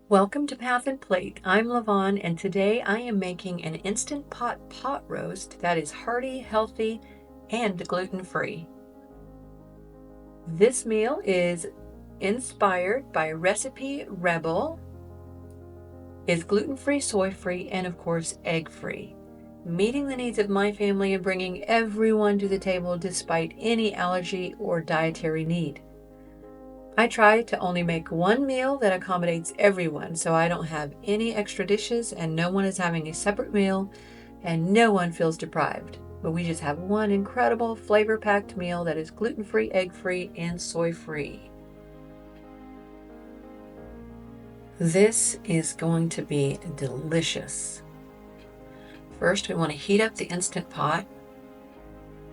Welcome to Path and Plate. I'm Lavon, and today I am making an instant pot roast that is hearty, healthy, and gluten-free. This meal is inspired by Recipe Rebel, is gluten-free, soy-free, and of course egg-free, meeting the needs of my family and bringing everyone to the table despite any allergy or dietary need. I try to only make one meal that accommodates everyone, so I don't have any extra dishes and no one is having a separate meal and no one feels deprived. But we just have one incredible flavor-packed meal that is gluten-free, egg-free, and soy-free. This is going to be delicious. First, we want to heat up the Instant Pot,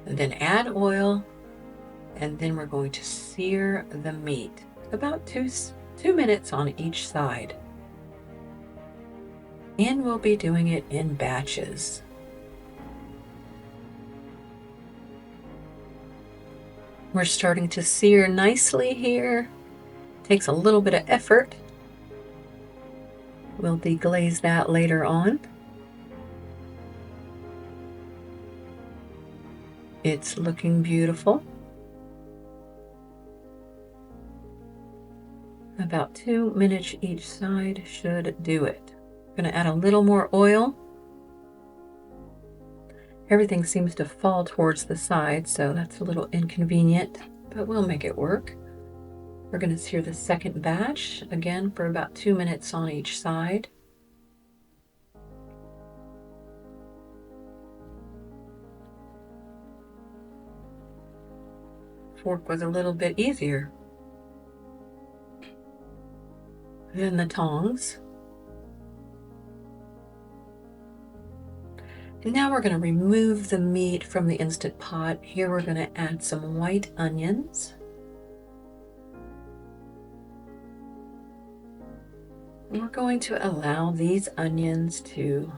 and then add oil, and then we're going to sear the meat, about two minutes on each side. And we'll be doing it in batches. We're starting to sear nicely here. Takes a little bit of effort. We'll deglaze that later on. It's looking beautiful. About 2 minutes each side should do it. I'm going to add a little more oil. Everything seems to fall towards the side, so that's a little inconvenient, but we'll make it work. We're going to sear the second batch, again for about 2 minutes on each side. Fork was a little bit easier than the tongs. And now we're going to remove the meat from the Instant Pot. Here we're going to add some white onions. We're going to allow these onions to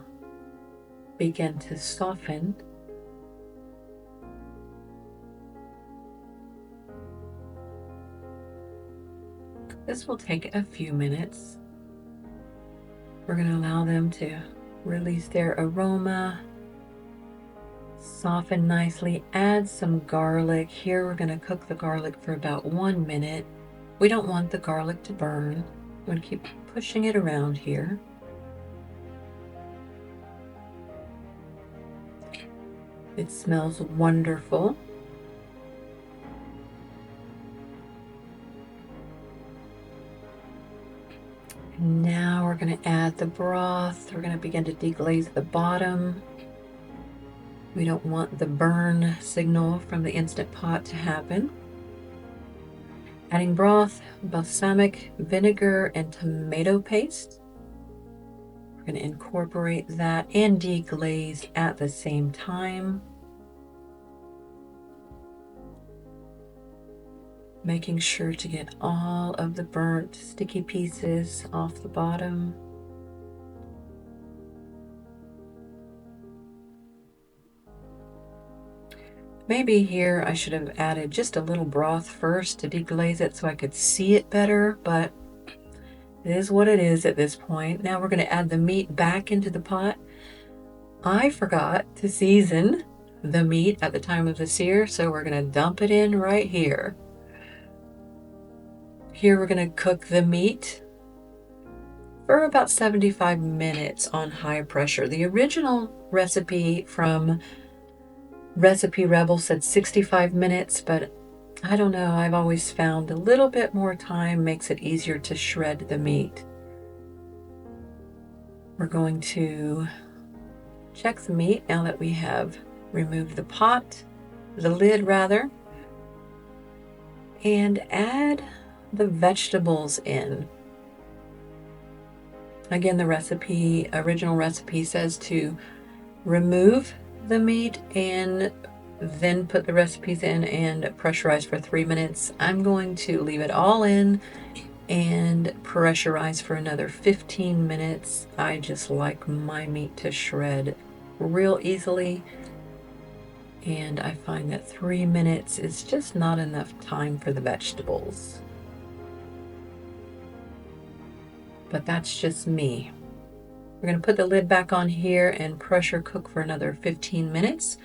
begin to soften. This will take a few minutes. We're going to allow them to release their aroma, soften nicely, add some garlic. Here we're going to cook the garlic for about 1 minute. We don't want the garlic to burn. I'm going to keep pushing it around here. It smells wonderful. Now we're going to add the broth. We're going to begin to deglaze the bottom. We don't want the burn signal from the Instant Pot to happen. Adding broth, balsamic, vinegar, and tomato paste. We're going to incorporate that and deglaze at the same time. Making sure to get all of the burnt sticky pieces off the bottom. Maybe here I should have added just a little broth first to deglaze it so I could see it better, but it is what it is at this point. Now we're going to add the meat back into the pot. I forgot to season the meat at the time of the sear, so we're going to dump it in right here. Here we're going to cook the meat for about 75 minutes on high pressure. The original recipe from Recipe Rebel said 65 minutes, but I don't know. I've always found a little bit more time makes it easier to shred the meat. We're going to check the meat now that we have removed the lid rather, and add the vegetables in. Again, the original recipe says to remove the meat and then put the recipes in and pressurize for 3 minutes. I'm going to leave it all in and pressurize for another 15 minutes. I just like my meat to shred real easily, and I find that 3 minutes is just not enough time for the vegetables. but that's just me. We're going to put the lid back on here and pressure cook for another 15 minutes.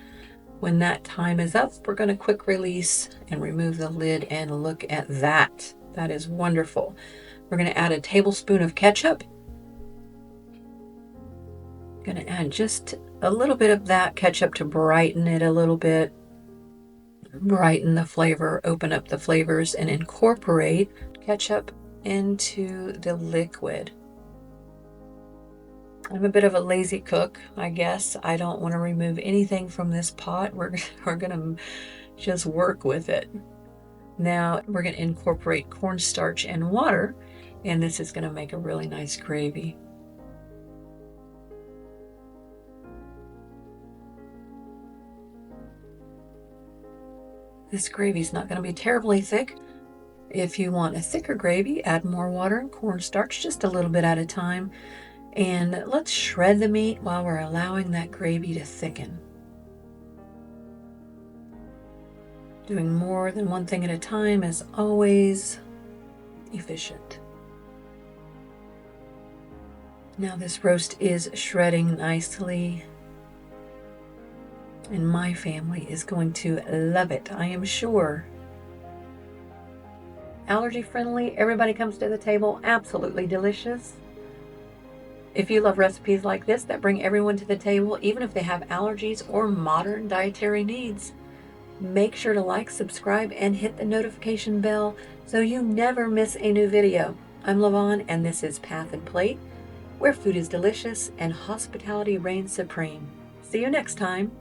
When that time is up, we're going to quick release and remove the lid, and look at that. That is wonderful. We're going to add a tablespoon of ketchup. Going to add just a little bit of that ketchup to brighten it a little bit, brighten the flavor, open up the flavors, and incorporate ketchup into the liquid. I'm a bit of a lazy cook, I guess. I don't want to remove anything from this pot. We're going to just work with it. Now we're going to incorporate cornstarch and water, and this is going to make a really nice gravy. This gravy is not going to be terribly thick. If you want a thicker gravy, add more water and cornstarch, just a little bit at a time. And let's shred the meat while we're allowing that gravy to thicken. Doing more than one thing at a time is always efficient. Now this roast is shredding nicely, and my family is going to love it, I am sure. Allergy friendly, everybody comes to the table, absolutely delicious. If you love recipes like this that bring everyone to the table, even if they have allergies or modern dietary needs, make sure to like, subscribe, and hit the notification bell so you never miss a new video. I'm Lavon, and this is Path and Plate, where food is delicious and hospitality reigns supreme. See you next time.